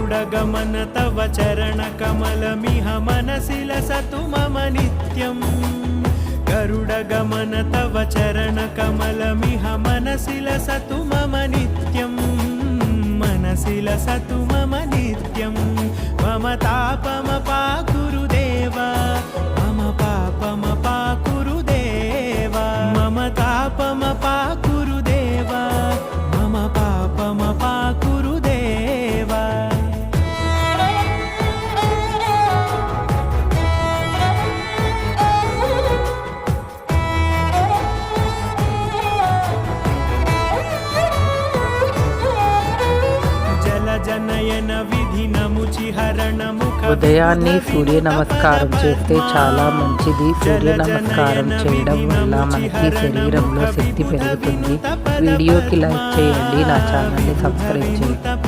गरुडगमन तव चरणकमलमिह मनसि लसतु मम नित्यम् गरुडगमन तव चरणकमलमिह मनसि लसतु मम नित्यम् मनसि लसतु मम नित्यम् मम तापमपाकुरु देव मम पापमपाकुरु देव मम तापमपाकुरु देव मम पापमपाकुरु देव జనయన విధి నముచి హరణ ముఖ ఉదయాన్నే సూర్య నమస్కారం చేస్తే చాలా మంచిది. సూర్య నమస్కారం చేయడం వల్ల మనకి శరీరంలో శక్తి పెరుగుతుంది. వీడియోకి లైక్ చేయండి, నా ఛానల్ని సబ్స్క్రైబ్ చేయండి.